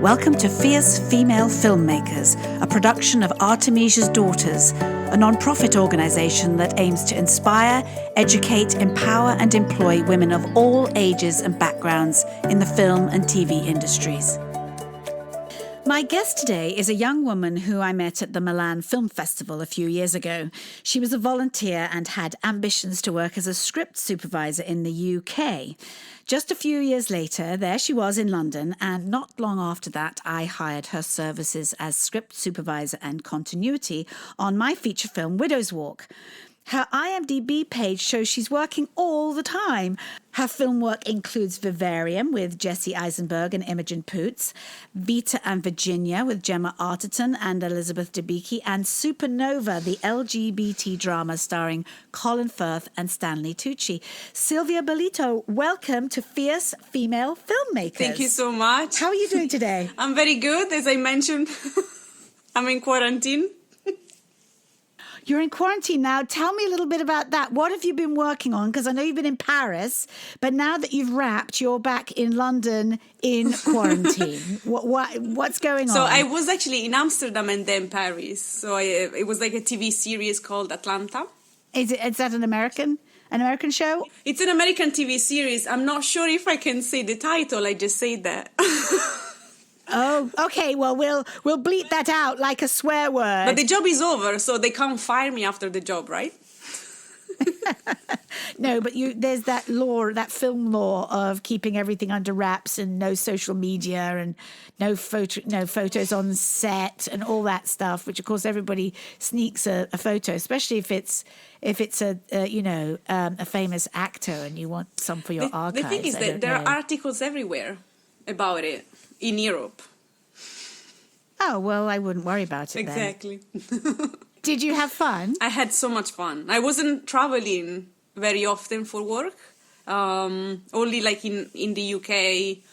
Welcome to Fierce Female Filmmakers, a production of Artemisia's Daughters, a non-profit organisation that aims to inspire, educate, empower and employ women of all ages and backgrounds in the film and TV industries. My guest today is a young woman who I met at the Milan Film Festival a few years ago. She was a volunteer and had ambitions to work as a script supervisor in the UK. Just a few years later, there she was in London, and not long after that, I hired her services as script supervisor and continuity on my feature film, Widow's Walk. Her IMDb page shows she's working all the time. Her film work includes Vivarium with Jesse Eisenberg and Imogen Poots, Vita and Virginia with Gemma Arterton and Elizabeth Debicki, and Supernova, the LGBT drama starring Colin Firth and Stanley Tucci. Silvia Bellitto, welcome to Fierce Female Filmmakers. Thank you so much. How are you doing today? I'm very good. As I mentioned, I'm in quarantine. You're in quarantine now. Tell me a little bit about that. What have you been working on? Because I know you've been in Paris, but now that you've wrapped, you're back in London in quarantine. What's going on? So I was actually in Amsterdam and then Paris. So it was like a TV series called Atlanta. Is that an American show? It's an American TV series. I'm not sure if I can say the title. I just say that. Oh, okay. Well, we'll bleep that out like a swear word. But the job is over, so they can't fire me after the job, right? No, but there's that law, that film law of keeping everything under wraps and no social media and no photos on set and all that stuff. Which, of course, everybody sneaks a photo, especially if it's a famous actor and you want some for your archives. The thing is that there are articles everywhere about it. In Europe. Oh, well, I wouldn't worry about it exactly. then. Did you have fun? I had so much fun. I wasn't traveling very often for work, only like in the UK.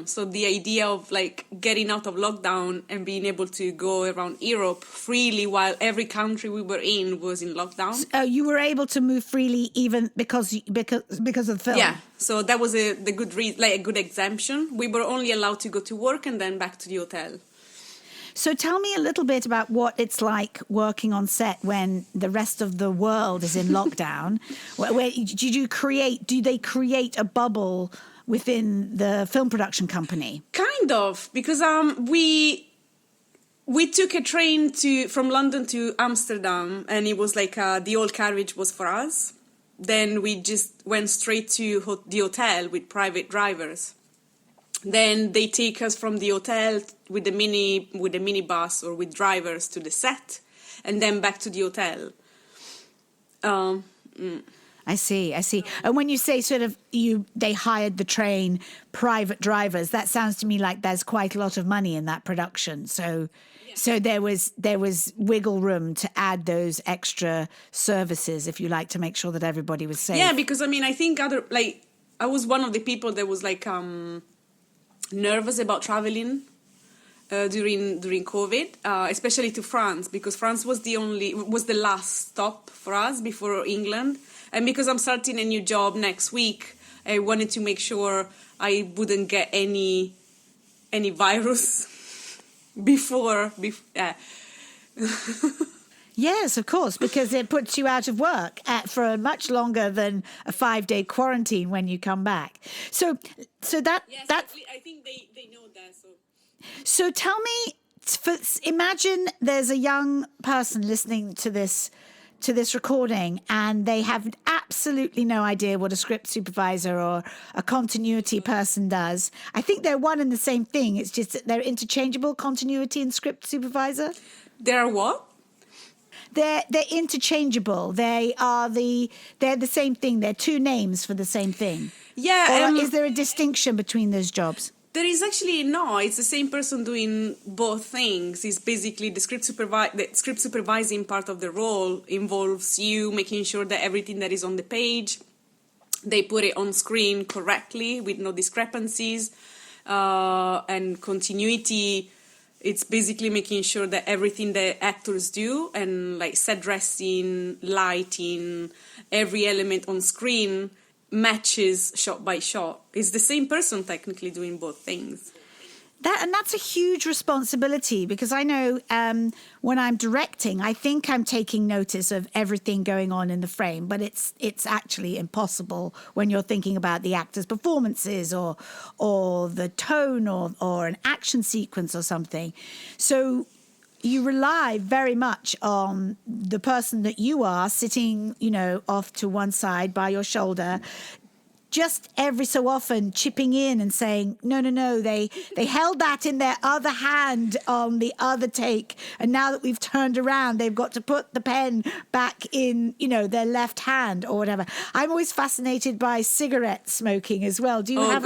So the idea of like getting out of lockdown and being able to go around Europe freely while every country we were in was in lockdown. So you were able to move freely even because of the film? Yeah, so that was a good exemption. We were only allowed to go to work and then back to the hotel. So tell me a little bit about what it's like working on set when the rest of the world is in lockdown. Do they create a bubble within the film production company? Kind of, because we took a train from London to Amsterdam, and it was like the old carriage was for us. Then we just went straight to the hotel with private drivers. Then they take us from the hotel with a minibus or with drivers to the set, and then back to the hotel. I see. And when you say they hired the train, private drivers, that sounds to me like there's quite a lot of money in that production. So there was wiggle room to add those extra services, if you like, to make sure that everybody was safe. Yeah, because I think I was one of the people that was like nervous about traveling during COVID, especially to France, because France was the last stop for us before England. And because I'm starting a new job next week, I wanted to make sure I wouldn't get any virus before. Yes, of course, because it puts you out of work for much longer than a 5-day quarantine when you come back. So that yes, I think they know that. So tell me, imagine there's a young person listening to this recording and they have absolutely no idea what a script supervisor or a continuity person does. I think they're one and the same thing. It's just that they're interchangeable, continuity and script supervisor. They're what? They're interchangeable. They're the same thing. They're two names for the same thing. Yeah. Or is there a distinction between those jobs? There is actually no. It's the same person doing both things. It's basically the script supervising part of the role involves you making sure that everything that is on the page, they put it on screen correctly with no discrepancies, and continuity. It's basically making sure that everything that actors do and like set dressing, lighting, every element on screen matches shot by shot. It's the same person technically doing both things. That's a huge responsibility, because I know when I'm directing, I think I'm taking notice of everything going on in the frame, but it's actually impossible when you're thinking about the actors' performances or the tone or an action sequence or something. So you rely very much on the person that you are sitting, off to one side by your shoulder, just every so often chipping in and saying, no, they held that in their other hand on the other take, and now that we've turned around, they've got to put the pen back in, their left hand or whatever. I'm always fascinated by cigarette smoking as well. Do you have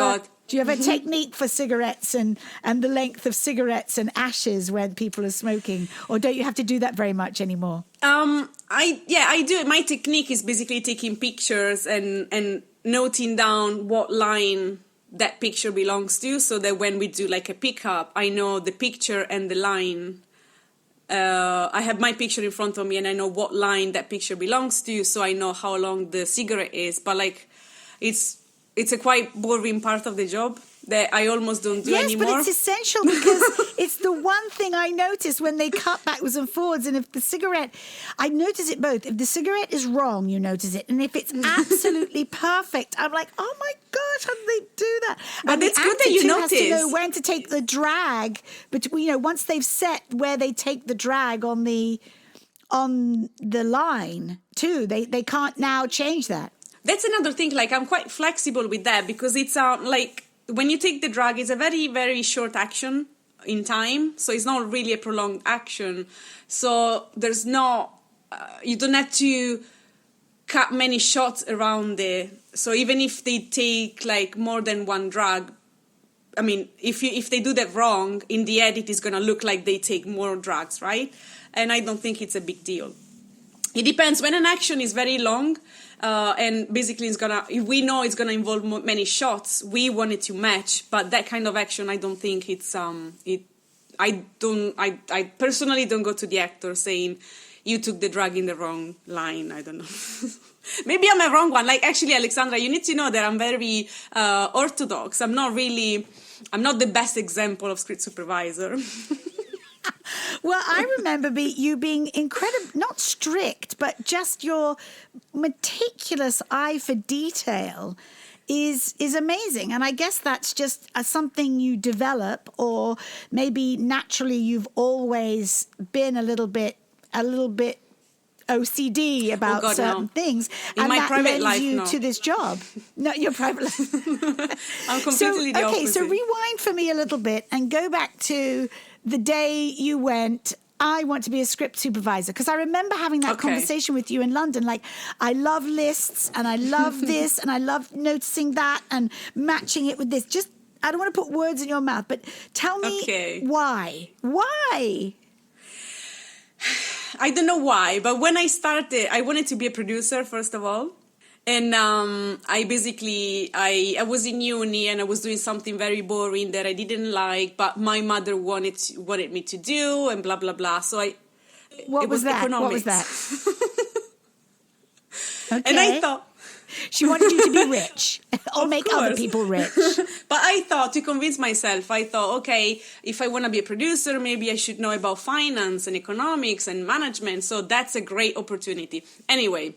a technique for cigarettes and the length of cigarettes and ashes when people are smoking, or don't you have to do that very much anymore? I do. My technique is basically taking pictures and noting down what line that picture belongs to, so that when we do like a pickup, I know the picture and the line. I have my picture in front of me and I know what line that picture belongs to, so I know how long the cigarette is. But it's a quite boring part of the job that I almost don't do anymore. Yes, but it's essential, because it's the one thing I notice when they cut backwards and forwards. And if the cigarette, I notice it both. If the cigarette is wrong, you notice it. And if it's absolutely perfect, I'm like, oh my gosh, how did they do that? But and it's good that you notice. Has to know when to take the drag. But, once they've set where they take the drag on the line too, they can't now change that. That's another thing. I'm quite flexible with that, because it's when you take the drag, it's a very, very short action in time. So it's not really a prolonged action. So there's no, you don't have to cut many shots around it. So even if they take more than one drag, I mean, if they do that wrong, in the edit, it's going to look like they take more drags, right? And I don't think it's a big deal. It depends. When an action is very long, and basically if we know it's gonna involve many shots, we want it to match. But that kind of action, I don't think it's I personally don't go to the actor saying you took the drag in the wrong line. I don't know. Maybe I'm a wrong one. Actually, Alexandra, you need to know that I'm very orthodox. I'm not the best example of script supervisor. Well, I remember you being incredible, not strict, but just your meticulous eye for detail is amazing. And I guess that's just something you develop, or maybe naturally you've always been a little bit OCD about certain things, and that lends you to this job. Not your private life. I'm completely the opposite. So rewind for me a little bit and go back to the day you went, I want to be a script supervisor, because I remember having that conversation with you in London. I love lists, and I love this, and I love noticing that and matching it with this. Just, I don't want to put words in your mouth, but tell me why. Why? I don't know why, but when I started, I wanted to be a producer, first of all. And I was in uni and I was doing something very boring that I didn't like, but my mother wanted me to do, and blah, blah, blah. So it was economics. What was that? Okay. And I thought... She wanted you to be rich or make other people rich. But I thought, to convince myself, okay, if I want to be a producer, maybe I should know about finance and economics and management. So that's a great opportunity. Anyway,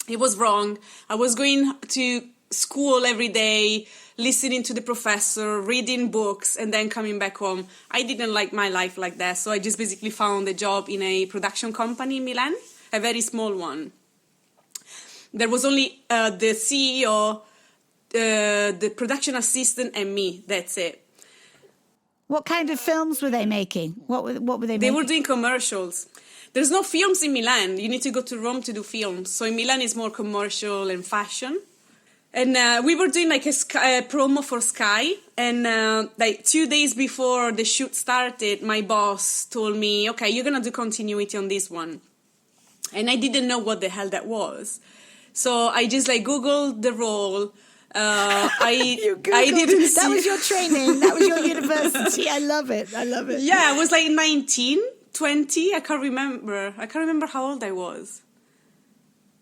it was wrong. I was going to school every day, listening to the professor, reading books, and then coming back home. I didn't like my life like that. So I just basically found a job in a production company in Milan, a very small one. There was only the CEO, the production assistant, and me. That's it. What kind of films were they making? What were they making? They were doing commercials. There's no films in Milan. You need to go to Rome to do films. So in Milan, it's more commercial and fashion. And we were doing a promo for Sky. And 2 days before the shoot started, my boss told me, okay, you're going to do continuity on this one. And I didn't know what the hell that was. So I just Googled the role. You Googled. That was your training. That was your university. I love it. Yeah, I was 19, 20. I can't remember how old I was.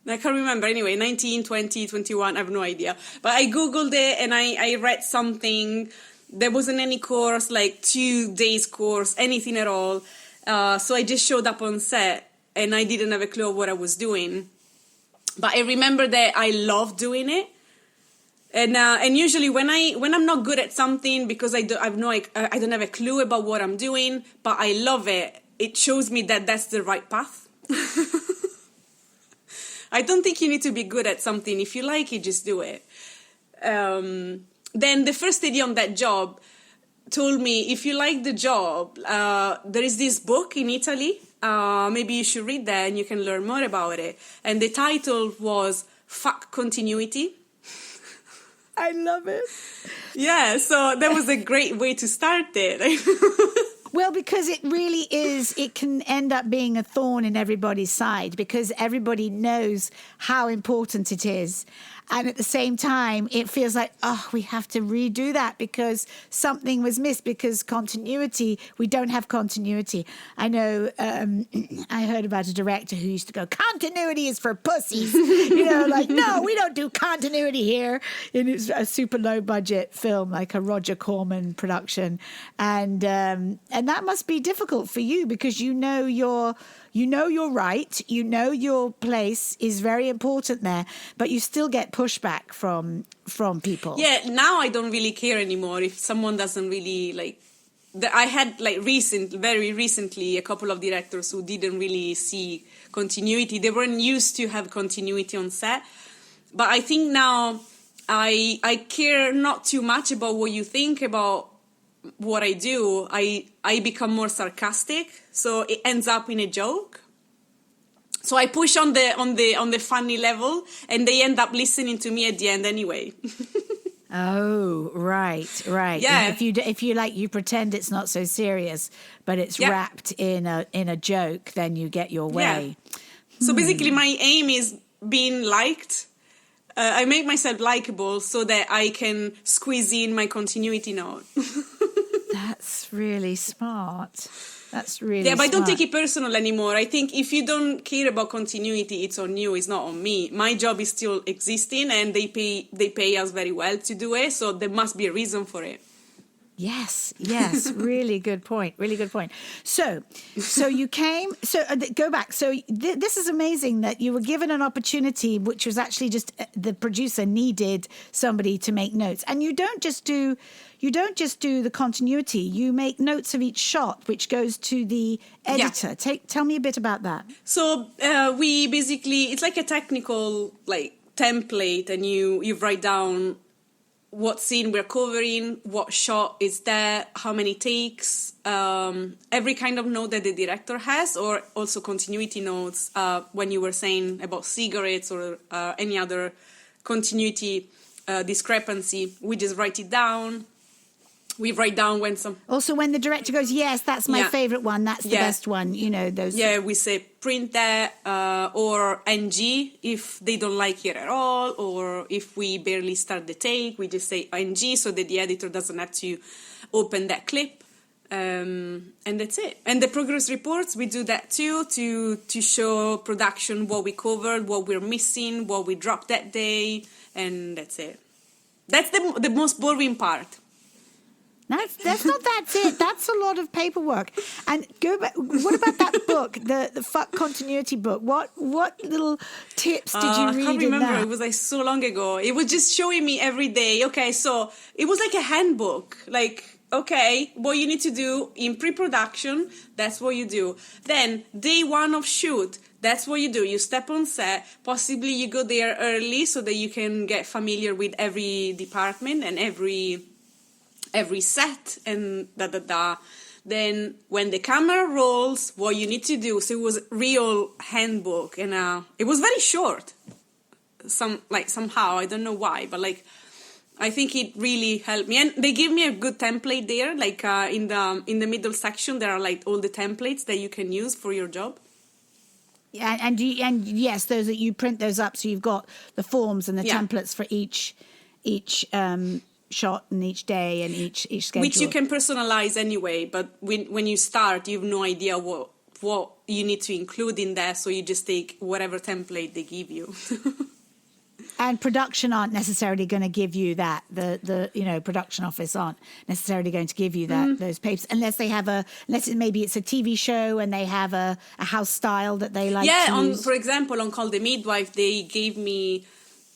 I can't remember. Anyway, 19, 20, 21. I have no idea. But I Googled it and I read something There wasn't any course, like 2 days course, anything at all. So I just showed up on set and I didn't have a clue of what I was doing. But I remember that I loved doing it. And usually when I'm not good at something because I don't have a clue about what I'm doing, but I love it, it shows me that that's the right path. I don't think you need to be good at something. If you like it, just do it. Then the first lady on that job told me, if you like the job, there is this book in Italy. Maybe you should read that and you can learn more about it. And the title was Fuck Continuity. I love it. Yeah, so that was a great way to start it. Well, because it really is, it can end up being a thorn in everybody's side because everybody knows how important it is. And at the same time, it feels like, oh, we have to redo that because something was missed, because continuity, we don't have continuity. I know I heard about a director who used to go, continuity is for pussies. No, we don't do continuity here. And it was a super low budget film, like a Roger Corman production. And that must be difficult for you because you know you're right, your place is very important there, but you still get pushback from people. Yeah, now I don't really care anymore if someone doesn't really like. I had very recently a couple of directors who didn't really see continuity. They weren't used to have continuity on set, but I think now I care not too much about what you think about what I do. I become more sarcastic, so it ends up in a joke. So I push on the funny level, and they end up listening to me at the end anyway. Oh, right. Yeah. And if you pretend it's not so serious, but it's wrapped in a joke, then you get your way. Yeah. So basically, my aim is being liked. I make myself likable so that I can squeeze in my continuity note. That's really smart. That's really but I don't smart. take it personal anymore. I think if you don't care about continuity, it's on you. It's not on me. My job is still existing, and they pay us very well to do it. So there must be a reason for it. Yes, really good point. So you came. So go back. So this is amazing that you were given an opportunity, which was actually just the producer needed somebody to make notes, and you don't just do the continuity. You make notes of each shot, which goes to the editor. Yeah. Tell me a bit about that. So we basically, it's like a technical template, and you write down what scene we're covering, what shot is there, how many takes, every kind of note that the director has, or also continuity notes when you were saying about cigarettes or any other continuity discrepancy. We just write it down. We write down when some... Also, when the director goes, yes, that's my favorite one, that's the best one, those... Yeah, we say print that, or NG if they don't like it at all, or if we barely start the take, we just say NG so that the editor doesn't have to open that clip. And that's it. And the progress reports, we do that too, to show production what we covered, what we're missing, what we dropped that day, and that's it. That's the most boring part. That's not that's it. That's a lot of paperwork. And go back. What about that book, the Fuck Continuity book? What little tips did you read in that? I can't remember. It was so long ago. It was just showing me every day. Okay, so it was like a handbook. Okay, what you need to do in pre-production, that's what you do. Then day one of shoot, that's what you do. You step on set. Possibly you go there early so that you can get familiar with every department and every set and Then when the camera rolls, what you need to do. So it was a real handbook, and it was very short. Somehow, I don't know why, but I think it really helped me. And they gave me a good template there, in the middle section there are all the templates that you can use for your job. Yeah, and yes, those that you print those up, so you've got the forms and the templates for each shot and each day and each schedule. Which you can personalize anyway, but when you start, you have no idea what you need to include in there, so you just take whatever template they give you. And production aren't necessarily going to give you that. The production office aren't necessarily going to give you that those papers unless maybe it's a TV show and they have a house style that they like to use. For example, on Call the Midwife, they gave me,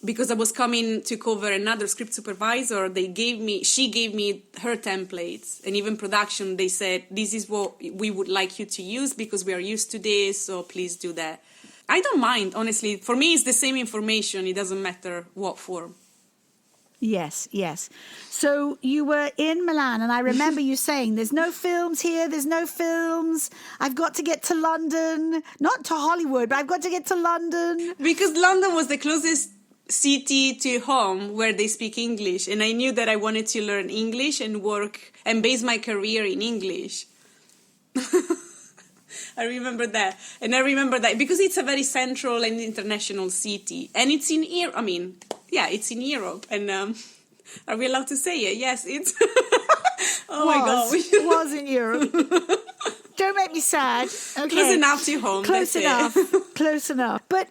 because I was coming to cover another script supervisor, she gave me her templates, and even production, they said, this is what we would like you to use because we are used to this, so please do that. I don't mind, honestly. For me, it's the same information. It doesn't matter what form. Yes. So you were in Milan, and I remember you saying, there's no films here, there's no films. I've got to get to London, not to Hollywood, but I've got to get to London. Because London was the closest city to home where they speak English, and I knew that I wanted to learn English and work and base my career in English. I remember that, because it's a very central and international city, and it's in Europe. It's in Europe, and are we allowed to say it? Yes, it's. My God, it was in Europe. Don't make me sad. Okay. Close enough to home. Close enough. But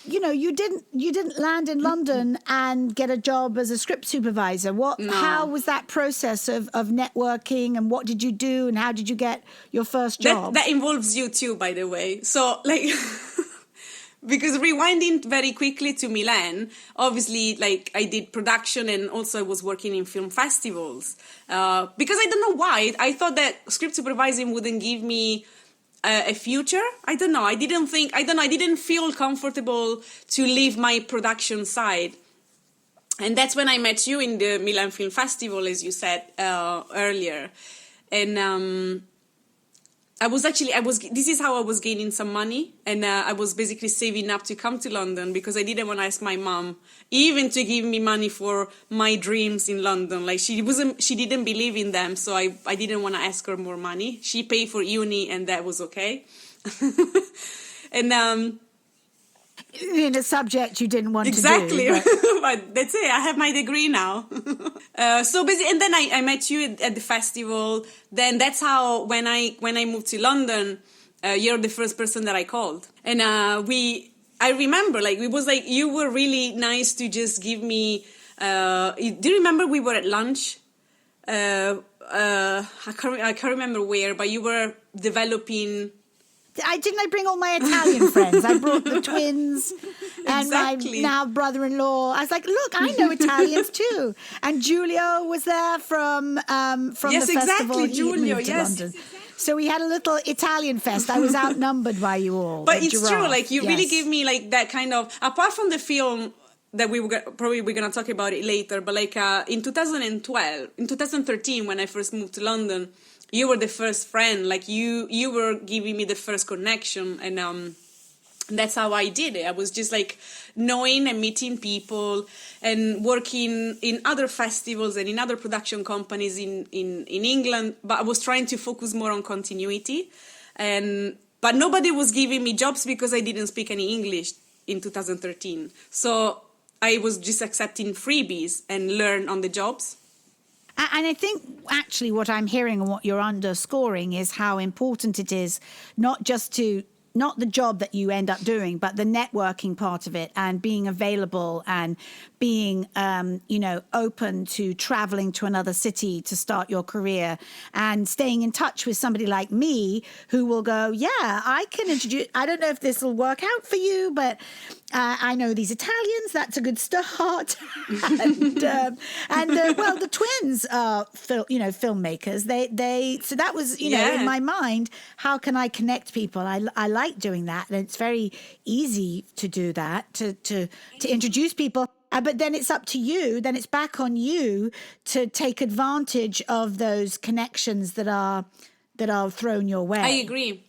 you didn't land in London and get a job as a script supervisor. How was that process of networking, and what did you do, and how did you get your first job? That involves you too, by the way. So because rewinding very quickly to Milan, obviously, I did production, and also I was working in film festivals. Because I don't know why, I thought that script supervising wouldn't give me a future. I don't know. I didn't feel comfortable to leave my production side. And that's when I met you in the Milan Film Festival, as you said earlier. And this is how I was gaining some money, and I was basically saving up to come to London because I didn't want to ask my mom even to give me money for my dreams in London. She didn't believe in them, so I didn't want to ask her more money. She paid for uni, and that was okay. And in a subject you didn't want exactly. to do. But that's it. I have my degree now. So basically, and then I met you at the festival. Then that's how when I moved to London, you're the first person that I called. And I remember it was you were really nice to just give me. Do you remember we were at lunch? I can't remember where, but you were developing. I bring all my Italian friends. I brought the twins and exactly. my now brother-in-law. I was like, look, I know Italians too. And Giulio was there from the festival. Exactly, Giulio, yes. London. So we had a little Italian fest. I was outnumbered by you all. But it's true, you really gave me that kind of, apart from the film that we're going to talk about it later, but in 2013, when I first moved to London, you were the first friend, you were giving me the first connection, and that's how I did it. I was just knowing and meeting people and working in other festivals and in other production companies in England, but I was trying to focus more on continuity. But nobody was giving me jobs because I didn't speak any English in 2013. So I was just accepting freebies and learn on the jobs. And I think actually what I'm hearing and what you're underscoring is how important it is not the job that you end up doing, but the networking part of it, and being available and being, open to traveling to another city to start your career, and staying in touch with somebody like me who will go, yeah, I can introduce, I don't know if this will work out for you, but I know these Italians, that's a good start. Well, the twins are, filmmakers. So that was, in my mind, how can I connect people? I like doing that, and it's very easy to do that, to introduce people. But then it's up to you, then it's back on you to take advantage of those connections that are thrown your way. I agree.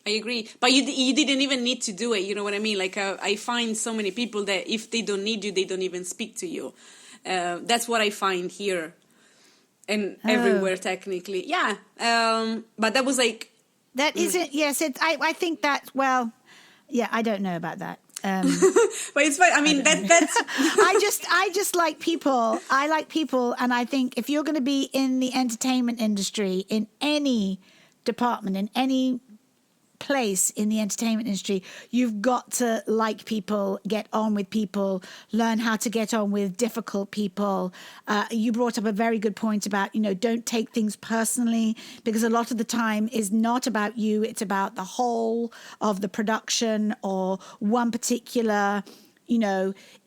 But you didn't even need to do it, you know what I mean? I find so many people that if they don't need you, they don't even speak to you. That's what I find here and everywhere, technically. Yeah. But that was That isn't, yes, I think that, well, yeah, I don't know about that. But it's fine. I mean, that's. I just like people. I like people, and I think if you're going to be in the entertainment industry, in any department, in any place in the entertainment industry. You've got to like people, get on with people, learn how to get on with difficult people. You brought up a very good point about, don't take things personally, because a lot of the time is not about you. It's about the whole of the production or one particular,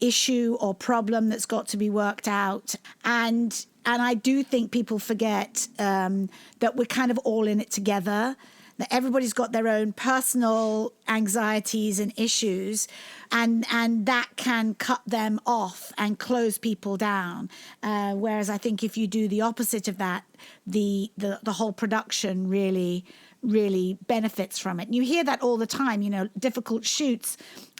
issue or problem that's got to be worked out. And I do think people forget that we're kind of all in it together, that everybody's got their own personal anxieties and issues, and that can cut them off and close people down. Whereas I think if you do the opposite of that, the whole production really benefits from it. And you hear that all the time, difficult shoots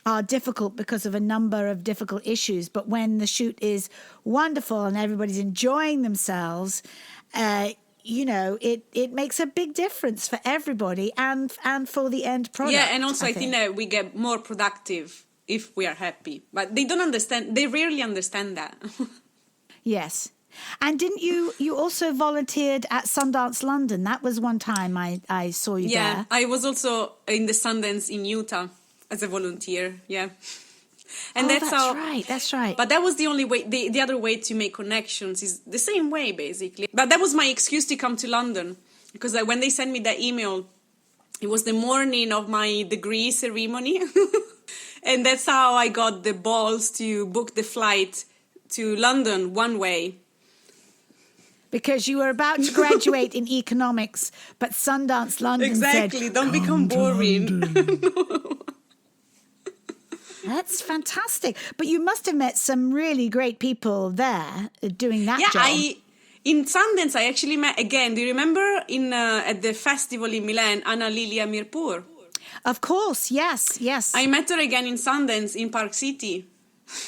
are difficult because of a number of difficult issues. But when the shoot is wonderful and everybody's enjoying themselves, it makes a big difference for everybody and for the end product. Yeah, and also I think that we get more productive if we are happy. But they don't understand. They rarely understand that. Yes. And didn't you also volunteered at Sundance London? That was one time I saw you there. Yeah, I was also in the Sundance in Utah as a volunteer, yeah. And that's right. But that was the only way, the other way to make connections is the same way, basically. But that was my excuse to come to London, because when they sent me that email, it was the morning of my degree ceremony. And that's how I got the balls to book the flight to London one way. Because you were about to graduate in economics, but Sundance London exactly, said, don't become boring. That's fantastic. But you must have met some really great people there doing that job. Yeah, in Sundance, I actually met, again, do you remember at the festival in Milan, Anna Lilia Mirpur? Of course, yes. I met her again in Sundance, in Park City.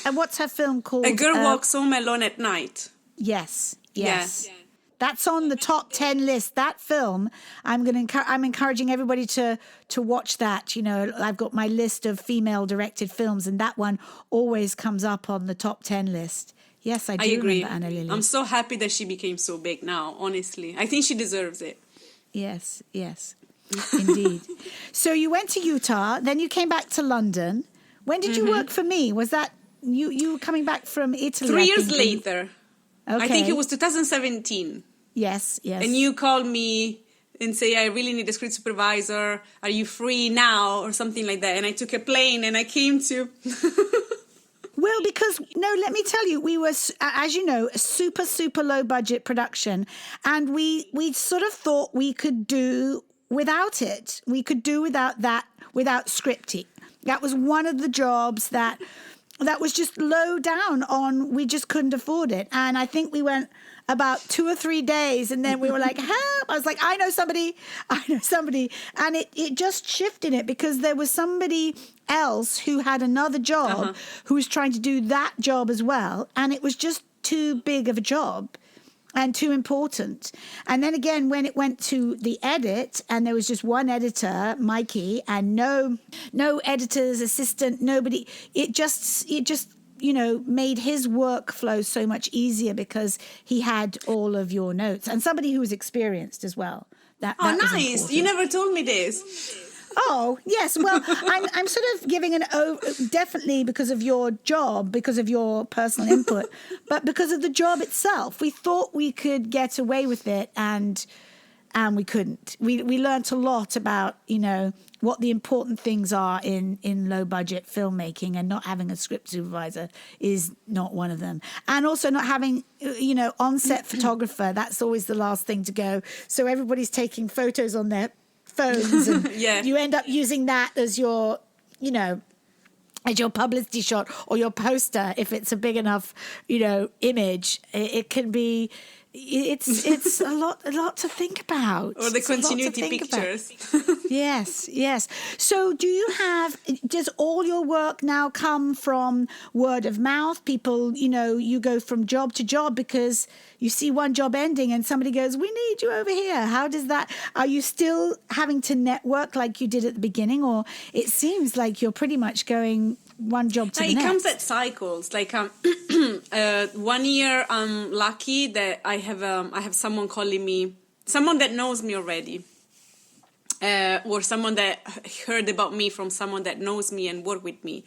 And what's her film called? A Girl Walks Home Alone at Night. Yes. Yeah. That's on the top 10 list. That film, I'm encouraging everybody to watch that. I've got my list of female-directed films, and that one always comes up on the top 10 list. Yes, I do agree. Remember Anna Lily. I'm so happy that she became so big now, honestly. I think she deserves it. Yes, indeed. So you went to Utah, then you came back to London. When did you work for me? Was that you were coming back from Italy? 3 years later. Okay. I think it was 2017. Yes. And you called me and say, I really need a script supervisor. Are you free now? Or something like that. And I took a plane and I came to... Well, because, let me tell you, we were, as you know, a super, super low budget production. And we sort of thought we could do without it. We could do without that, without Scripty. That was one of the jobs that was just low down on, we just couldn't afford it. And I think we went about 2 or 3 days, and then we were like, help. I was like, I know somebody. And it just shifted it, because there was somebody else who had another job who was trying to do that job as well. And it was just too big of a job and too important. And then again, when it went to the edit, and there was just one editor, Mikey, and no editor's assistant, nobody, it just made his workflow so much easier, because he had all of your notes, and somebody who was experienced as well. That nice. You never told me this. Oh, yes. Well, I'm sort of giving definitely because of your job, because of your personal input, but because of the job itself. We thought we could get away with it, and we couldn't. We learnt a lot about, what the important things are in low budget filmmaking, and not having a script supervisor is not one of them. And also not having, on-set photographer. That's always the last thing to go. So everybody's taking photos on their phones, and you end up using that as your, as your publicity shot or your poster. If it's a big enough, image, it can be. It's a lot to think about. Or the continuity pictures. Yes. So does all your work now come from word of mouth? People, you go from job to job because you see one job ending and somebody goes, we need you over here. How does that, are you still having to network like you did at the beginning? Or it seems like you're pretty much going one job to the next. It comes at cycles. Like 1 year, I'm lucky that I have someone calling me, someone that knows me already, or someone that heard about me from someone that knows me and work with me.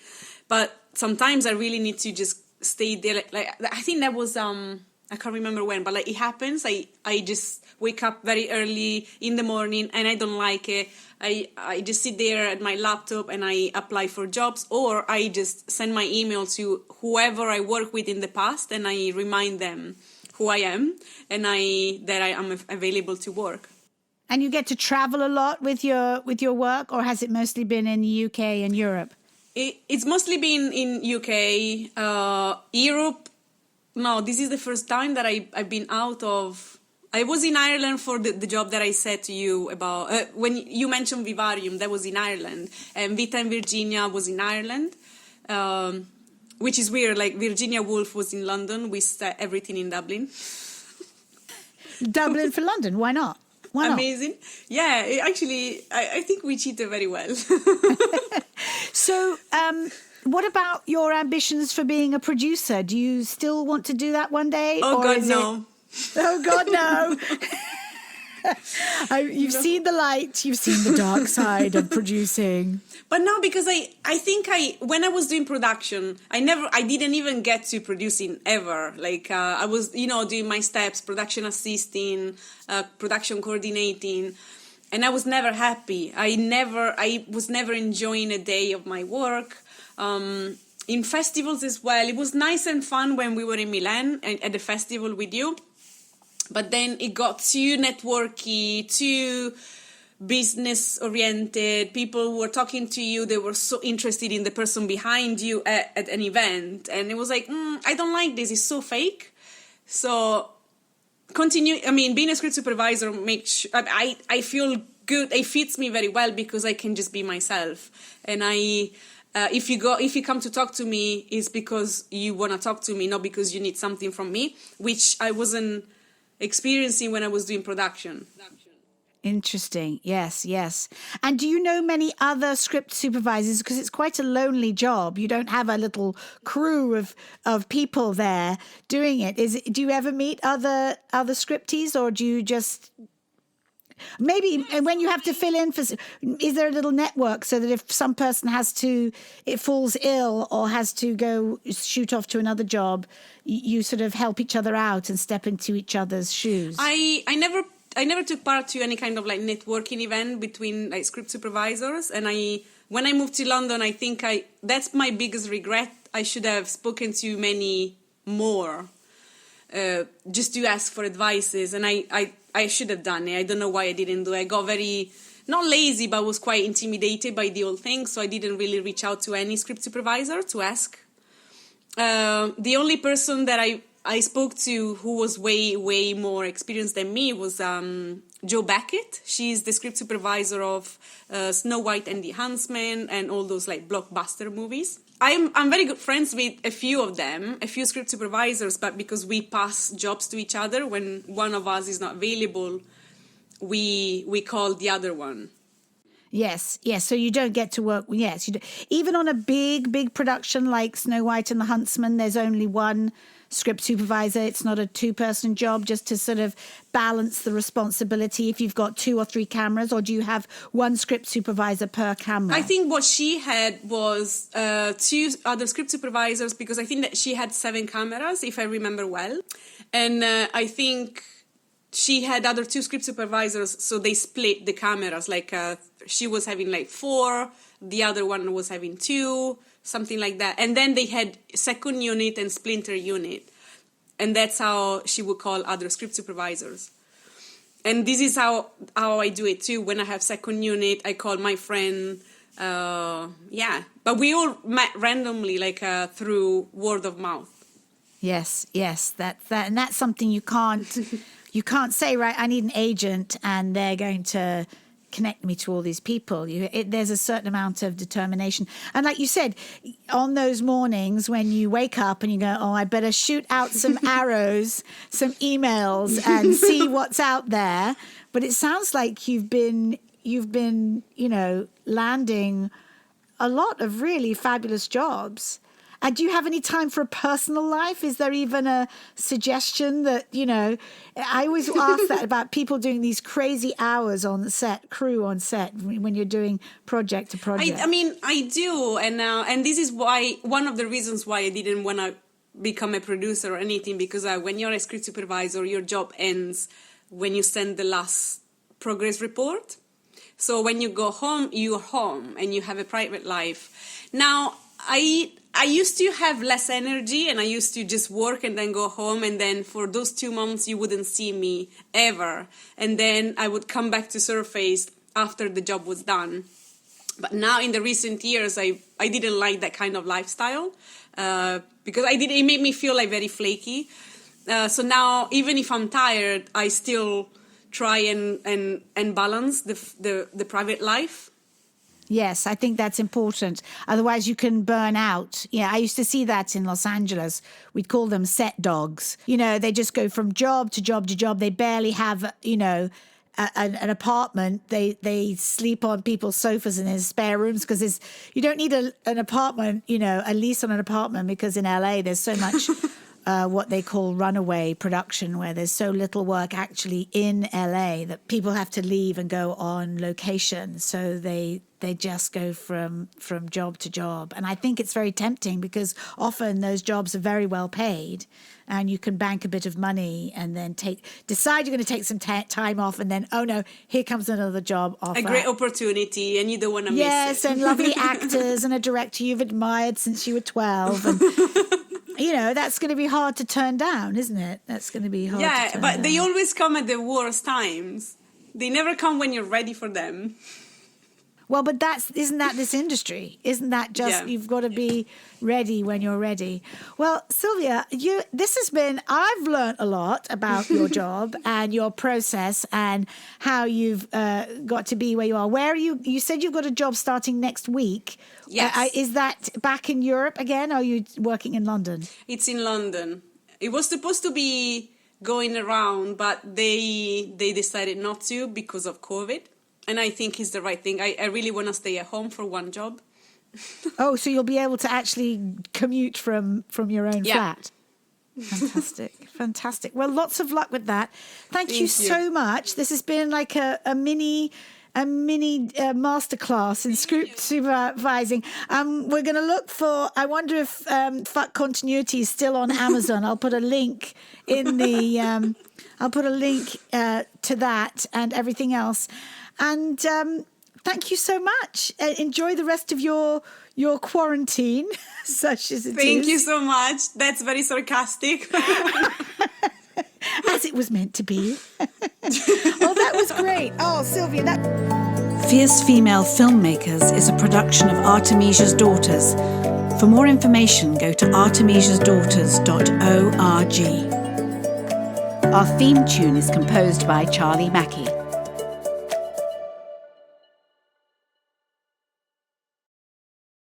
But sometimes I really need to just stay there. Like I think that was I can't remember when, but like it happens. I just wake up very early in the morning and I don't like it. I just sit there at my laptop and I apply for jobs, or I just send my email to whoever I work with in the past and I remind them who I am and that I am available to work. And you get to travel a lot with your work, or has it mostly been in the UK and Europe? It's mostly been in UK, Europe. No, this is the first time that I've been out of. I was in Ireland for the job that I said to you about. When you mentioned Vivarium, that was in Ireland. And Vita and Virginia was in Ireland, which is weird. Like Virginia Woolf was in London. We set everything in Dublin. Dublin for London, why not? Why not? Amazing. Yeah, I think we cheated very well. So, what about your ambitions for being a producer? Do you still want to do that one day? Oh, God, no. Oh, God, no. You've seen the light. You've seen the dark side of producing. But no, because I think when I was doing production, I didn't even get to producing ever. Like I was, doing my steps, production assisting, production coordinating, and I was never happy. I was never enjoying a day of my work. In festivals as well, it was nice and fun when we were in Milan at the festival with you. But then it got too networky, too business-oriented. People were talking to you. They were so interested in the person behind you at an event. And it was like, I don't like this. It's so fake. So being a script supervisor I feel good. It fits me very well because I can just be myself. And if you come to talk to me, it's because you want to talk to me, not because you need something from me, which I wasn't experiencing when I was doing production. Interesting. Yes. And do you know many other script supervisors? Because it's quite a lonely job. You don't have a little crew of people there doing it. Do you ever meet other scripties, or do you just... Maybe when you have to fill in is there a little network so that if some person falls ill or has to go shoot off to another job, you sort of help each other out and step into each other's shoes? I never took part to any kind of like networking event between like script supervisors. And when I moved to London, I think that's my biggest regret. I should have spoken to many more, just to ask for advices. And I should have done it. I don't know why I didn't do it. I got very, not lazy, but was quite intimidated by the whole thing. So I didn't really reach out to any script supervisor to ask. The only person that I spoke to who was way, way more experienced than me was Jo Beckett. She's the script supervisor of Snow White and the Huntsman and all those like blockbuster movies. I'm very good friends with a few script supervisors, but because we pass jobs to each other, when one of us is not available, we call the other one. Yes. So you don't get to work. Yes, you do. Even on a big production like Snow White and the Huntsman, there's only one script supervisor. It's not a two-person job, just to sort of balance the responsibility if you've got 2 or 3 cameras, or do you have one script supervisor per camera? I think what she had was 2 other script supervisors, because I think that she had 7 cameras, if I remember well. And I think she had other 2 script supervisors, so they split the cameras. Like she was having like 4, the other one was having 2, something like that. And then they had second unit and splinter unit. And that's how she would call other script supervisors. And this is how I do it too. When I have second unit, I call my friend. But we all met randomly, like through word of mouth. Yes. That, and that's something you can't say, right? I need an agent, and they're going to connect me to all these people. There's a certain amount of determination. And like you said, on those mornings when you wake up and you go, I better shoot out some arrows, some emails, and see what's out there. But it sounds like you've been, landing a lot of really fabulous jobs. Do you have any time for a personal life? Is there even a suggestion that, I always ask that about people doing these crazy hours on set, crew on set, when you're doing project to project. I do. And this is why, one of the reasons why I didn't want to become a producer or anything, because when you're a script supervisor, your job ends when you send the last progress report. So when you go home, you're home and you have a private life. Now, I used to have less energy, and I used to just work and then go home, and then for those 2 months you wouldn't see me ever, and then I would come back to surface after the job was done. But now in the recent years I didn't like that kind of lifestyle, because it made me feel like very flaky. So now even if I'm tired, I still try and balance the private life. Yes, I think that's important. Otherwise, you can burn out. Yeah, I used to see that in Los Angeles. We'd call them set dogs. They just go from job to job to job. They barely have, an apartment. They sleep on people's sofas in their spare rooms, because you don't need an apartment, a lease on an apartment, because in LA there's so much what they call runaway production, where there's so little work actually in LA that people have to leave and go on location. So they just go from job to job. And I think it's very tempting, because often those jobs are very well paid, and you can bank a bit of money and then decide you're going to take some time off, and then, oh no, here comes another job offer. A great opportunity, and you don't want to miss it. Yes, and lovely actors and a director you've admired since you were 12. And that's going to be hard to turn down, isn't it? That's going to be hard to turn down. Yeah, but they always come at the worst times. They never come when you're ready for them. Well, but isn't that this industry? Isn't that just you've got to be ready when you're ready? Well, Silvia, I've learned a lot about your job and your process and how you've got to be where you are. Where are you? You said you've got a job starting next week. Yes. Is that back in Europe again, or are you working in London? It's in London. It was supposed to be going around, but they decided not to because of COVID. And I think it's the right thing. I really want to stay at home for one job. Oh, so you'll be able to actually commute from your own flat. Fantastic. Well, lots of luck with that. Thank you so much. This has been like a mini masterclass in script supervising. We're going to look for, I wonder if Fuck Continuity is still on Amazon. I'll put a link in the, to that and everything else. And thank you so much. Enjoy the rest of your quarantine, such as it is. Thank you so much. That's very sarcastic. As it was meant to be. Oh, that was great. Oh, Silvia, Fierce Female Filmmakers is a production of Artemisia's Daughters. For more information, go to artemisiasdaughters.org. Our theme tune is composed by Charlie Mackey.